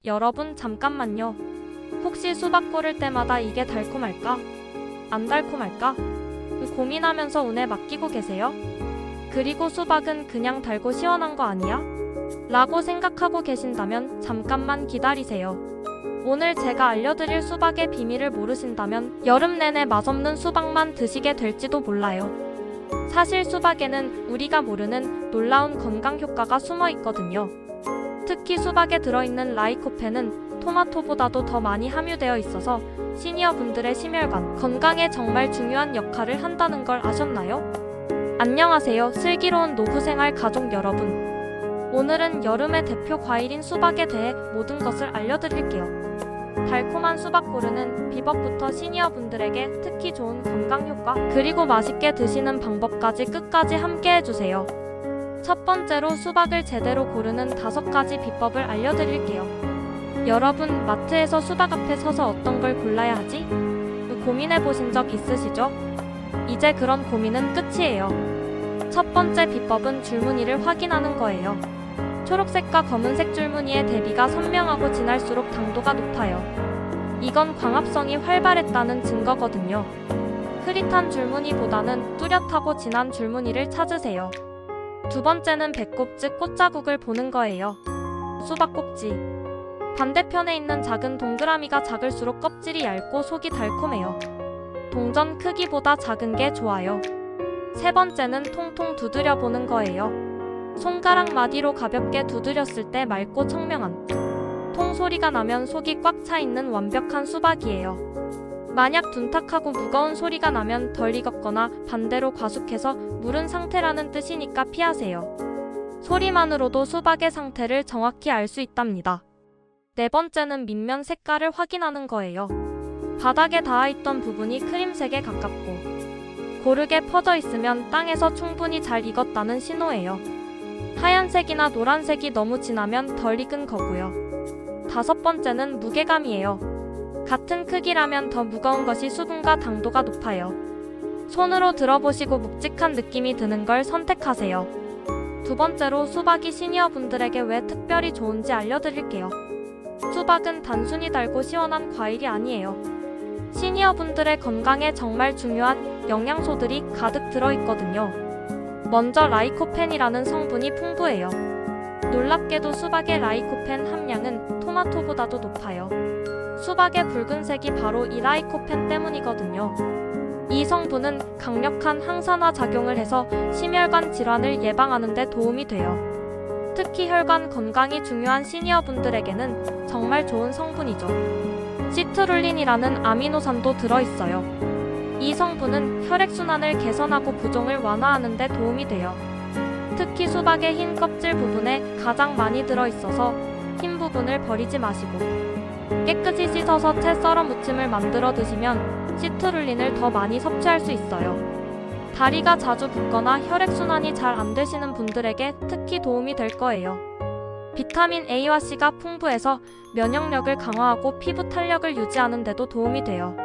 여러분 잠깐만요. 혹시 수박 고를 때마다 이게 달콤할까? 안 달콤할까? 고민하면서 운에 맡기고 계세요? 그리고 수박은 그냥 달고 시원한 거 아니야? 라고 생각하고 계신다면 잠깐만 기다리세요. 오늘 제가 알려드릴 수박의 비밀을 모르신다면 여름 내내 맛없는 수박만 드시게 될지도 몰라요. 사실 수박에는 우리가 모르는 놀라운 건강 효과가 숨어 있거든요. 특히 수박에 들어있는 라이코펜은 토마토보다도 더 많이 함유되어 있어서 시니어 분들의 심혈관 건강에 정말 중요한 역할을 한다는 걸 아셨나요? 안녕하세요. 슬기로운 노후생활 가족 여러분. 오늘은 여름의 대표 과일인 수박에 대해 모든 것을 알려드릴게요. 달콤한 수박 고르는 비법부터 시니어 분들에게 특히 좋은 건강 효과, 그리고 맛있게 드시는 방법까지 끝까지 함께 해주세요. 첫 번째로 수박을 제대로 고르는 5가지 비법을 알려드릴게요. 여러분, 마트에서 수박 앞에 서서 어떤 걸 골라야 하지? 고민해보신 적 있으시죠? 이제 그런 고민은 끝이에요. 첫 번째 비법은 줄무늬를 확인하는 거예요. 초록색과 검은색 줄무늬의 대비가 선명하고 진할수록 당도가 높아요. 이건 광합성이 활발했다는 증거거든요. 흐릿한 줄무늬보다는 뚜렷하고 진한 줄무늬를 찾으세요. 두 번째는 배꼽 즉 꽃자국을 보는 거예요. 수박 꼭지. 반대편에 있는 작은 동그라미가 작을수록 껍질이 얇고 속이 달콤해요. 동전 크기보다 작은 게 좋아요. 세 번째는 통통 두드려 보는 거예요. 손가락 마디로 가볍게 두드렸을 때 맑고 청명한 통 소리가 나면 속이 꽉 차 있는 완벽한 수박이에요. 만약 둔탁하고 무거운 소리가 나면 덜 익었거나 반대로 과숙해서 무른 상태라는 뜻이니까 피하세요. 소리만으로도 수박의 상태를 정확히 알 수 있답니다. 네 번째는 밑면 색깔을 확인하는 거예요. 바닥에 닿아있던 부분이 크림색에 가깝고 고르게 퍼져 있으면 땅에서 충분히 잘 익었다는 신호예요. 하얀색이나 노란색이 너무 진하면 덜 익은 거고요. 다섯 번째는 무게감이에요. 같은 크기라면 더 무거운 것이 수분과 당도가 높아요. 손으로 들어보시고 묵직한 느낌이 드는 걸 선택하세요. 두 번째로 수박이 시니어 분들에게 왜 특별히 좋은지 알려드릴게요. 수박은 단순히 달고 시원한 과일이 아니에요. 시니어 분들의 건강에 정말 중요한 영양소들이 가득 들어있거든요. 먼저 라이코펜이라는 성분이 풍부해요. 놀랍게도 수박의 라이코펜 함량은 토마토보다도 높아요. 수박의 붉은색이 바로 이 라이코펜 때문이거든요. 이 성분은 강력한 항산화 작용을 해서 심혈관 질환을 예방하는 데 도움이 돼요. 특히 혈관 건강이 중요한 시니어 분들에게는 정말 좋은 성분이죠. 시트룰린이라는 아미노산도 들어있어요. 이 성분은 혈액순환을 개선하고 부종을 완화하는 데 도움이 돼요. 특히 수박의 흰 껍질 부분에 가장 많이 들어있어서 흰 부분을 버리지 마시고 깨끗이 씻어서 채 썰어 무침을 만들어 드시면 시트룰린을 더 많이 섭취할 수 있어요. 다리가 자주 붓거나 혈액순환이 잘 안 되시는 분들에게 특히 도움이 될 거예요. 비타민 A와 C가 풍부해서 면역력을 강화하고 피부 탄력을 유지하는 데도 도움이 돼요.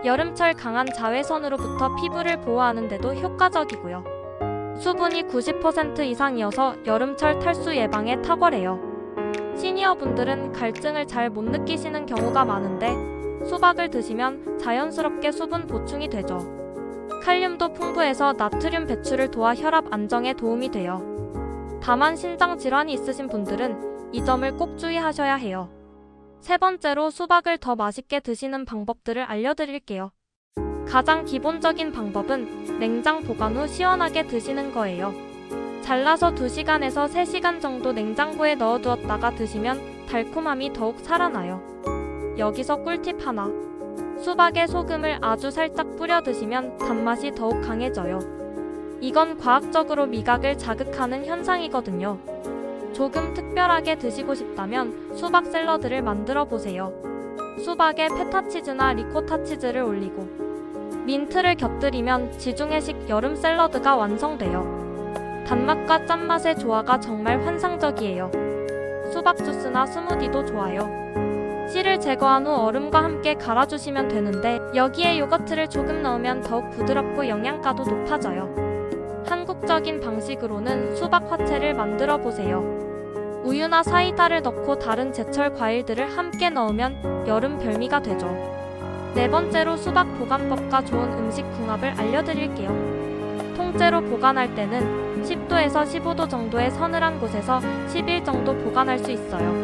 여름철 강한 자외선으로부터 피부를 보호하는 데도 효과적이고요. 수분이 90% 이상이어서 여름철 탈수 예방에 탁월해요. 시니어 분들은 갈증을 잘 못 느끼시는 경우가 많은데 수박을 드시면 자연스럽게 수분 보충이 되죠. 칼륨도 풍부해서 나트륨 배출을 도와 혈압 안정에 도움이 돼요. 다만 신장 질환이 있으신 분들은 이 점을 꼭 주의하셔야 해요. 세 번째로 수박을 더 맛있게 드시는 방법들을 알려드릴게요. 가장 기본적인 방법은 냉장 보관 후 시원하게 드시는 거예요. 잘라서 2시간에서 3시간 정도 냉장고에 넣어두었다가 드시면 달콤함이 더욱 살아나요. 여기서 꿀팁 하나. 수박에 소금을 아주 살짝 뿌려 드시면 단맛이 더욱 강해져요. 이건 과학적으로 미각을 자극하는 현상이거든요. 조금 특별하게 드시고 싶다면 수박 샐러드를 만들어 보세요. 수박에 페타치즈나 리코타 치즈를 올리고 민트를 곁들이면 지중해식 여름 샐러드가 완성돼요. 단맛과 짠맛의 조화가 정말 환상적이에요. 수박 주스나 스무디도 좋아요. 씨를 제거한 후 얼음과 함께 갈아주시면 되는데 여기에 요거트를 조금 넣으면 더욱 부드럽고 영양가도 높아져요. 한국적인 방식으로는 수박 화채를 만들어 보세요. 우유나 사이다를 넣고 다른 제철 과일들을 함께 넣으면 여름 별미가 되죠. 네 번째로 수박 보관법과 좋은 음식 궁합을 알려드릴게요. 통째로 보관할 때는 10도에서 15도 정도의 서늘한 곳에서 10일 정도 보관할 수 있어요.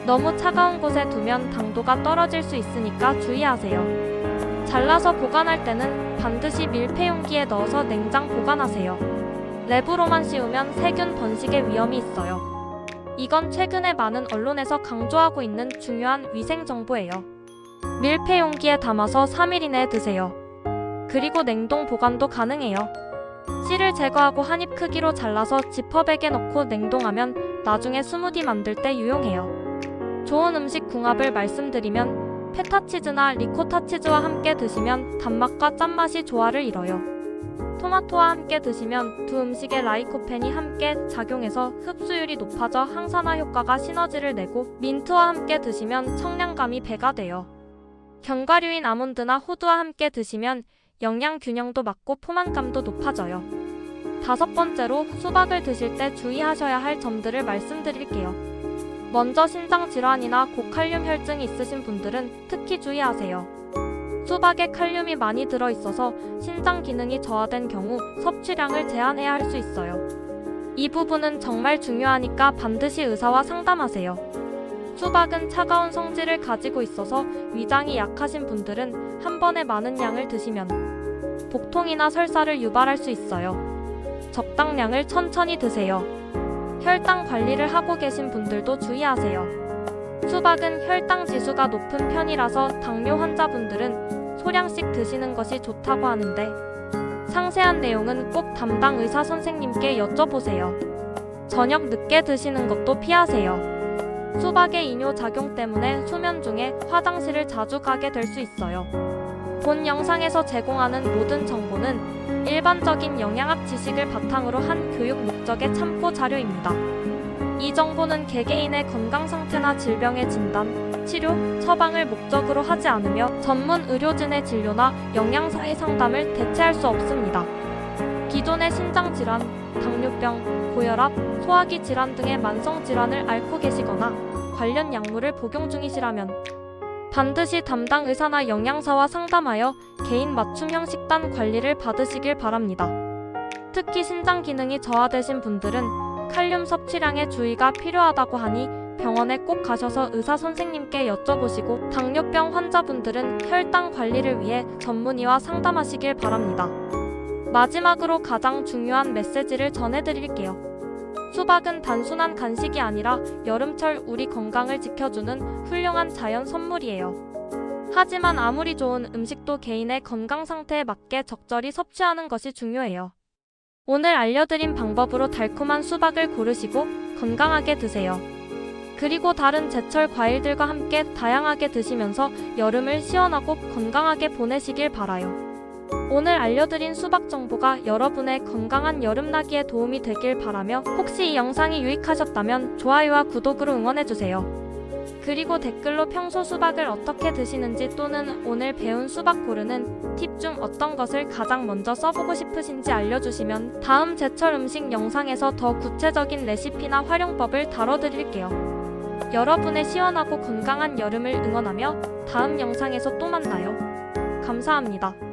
너무 차가운 곳에 두면 당도가 떨어질 수 있으니까 주의하세요. 잘라서 보관할 때는 반드시 밀폐용기에 넣어서 냉장 보관하세요. 랩으로만 씌우면 세균 번식의 위험이 있어요. 이건 최근에 많은 언론에서 강조하고 있는 중요한 위생 정보예요. 밀폐 용기에 담아서 3일 이내에 드세요. 그리고 냉동 보관도 가능해요. 씨를 제거하고 한 입 크기로 잘라서 지퍼백에 넣고 냉동하면 나중에 스무디 만들 때 유용해요. 좋은 음식 궁합을 말씀드리면 페타치즈나 리코타 치즈와 함께 드시면 단맛과 짠맛이 조화를 이뤄요. 토마토와 함께 드시면 두 음식의 라이코펜이 함께 작용해서 흡수율이 높아져 항산화 효과가 시너지를 내고 민트와 함께 드시면 청량감이 배가 돼요. 견과류인 아몬드나 호두와 함께 드시면 영양 균형도 맞고 포만감도 높아져요. 다섯 번째로 수박을 드실 때 주의하셔야 할 점들을 말씀드릴게요. 먼저 신장 질환이나 고칼륨 혈증이 있으신 분들은 특히 주의하세요. 수박에 칼륨이 많이 들어있어서 신장 기능이 저하된 경우 섭취량을 제한해야 할 수 있어요. 이 부분은 정말 중요하니까 반드시 의사와 상담하세요. 수박은 차가운 성질을 가지고 있어서 위장이 약하신 분들은 한 번에 많은 양을 드시면 복통이나 설사를 유발할 수 있어요. 적당량을 천천히 드세요. 혈당 관리를 하고 계신 분들도 주의하세요. 수박은 혈당 지수가 높은 편이라서 당뇨 환자분들은 소량씩 드시는 것이 좋다고 하는데 상세한 내용은 꼭 담당 의사 선생님께 여쭤보세요. 저녁 늦게 드시는 것도 피하세요. 수박의 이뇨작용 때문에 수면 중에 화장실을 자주 가게 될 수 있어요. 본 영상에서 제공하는 모든 정보는 일반적인 영양학 지식을 바탕으로 한 교육 목적의 참고 자료입니다. 이 정보는 개개인의 건강 상태나 질병의 진단, 치료, 처방을 목적으로 하지 않으며 전문 의료진의 진료나 영양사의 상담을 대체할 수 없습니다. 기존의 신장질환, 당뇨병, 고혈압, 소화기 질환 등의 만성질환을 앓고 계시거나 관련 약물을 복용 중이시라면 반드시 담당 의사나 영양사와 상담하여 개인 맞춤형 식단 관리를 받으시길 바랍니다. 특히 신장 기능이 저하되신 분들은 칼륨 섭취량에 주의가 필요하다고 하니 병원에 꼭 가셔서 의사 선생님께 여쭤보시고 당뇨병 환자분들은 혈당 관리를 위해 전문의와 상담하시길 바랍니다. 마지막으로 가장 중요한 메시지를 전해드릴게요. 수박은 단순한 간식이 아니라 여름철 우리 건강을 지켜주는 훌륭한 자연 선물이에요. 하지만 아무리 좋은 음식도 개인의 건강 상태에 맞게 적절히 섭취하는 것이 중요해요. 오늘 알려드린 방법으로 달콤한 수박을 고르시고 건강하게 드세요. 그리고 다른 제철 과일들과 함께 다양하게 드시면서 여름을 시원하고 건강하게 보내시길 바라요. 오늘 알려드린 수박 정보가 여러분의 건강한 여름나기에 도움이 되길 바라며 혹시 이 영상이 유익하셨다면 좋아요와 구독으로 응원해주세요. 그리고 댓글로 평소 수박을 어떻게 드시는지 또는 오늘 배운 수박 고르는 팁 중 어떤 것을 가장 먼저 써보고 싶으신지 알려주시면 다음 제철 음식 영상에서 더 구체적인 레시피나 활용법을 다뤄드릴게요. 여러분의 시원하고 건강한 여름을 응원하며 다음 영상에서 또 만나요. 감사합니다.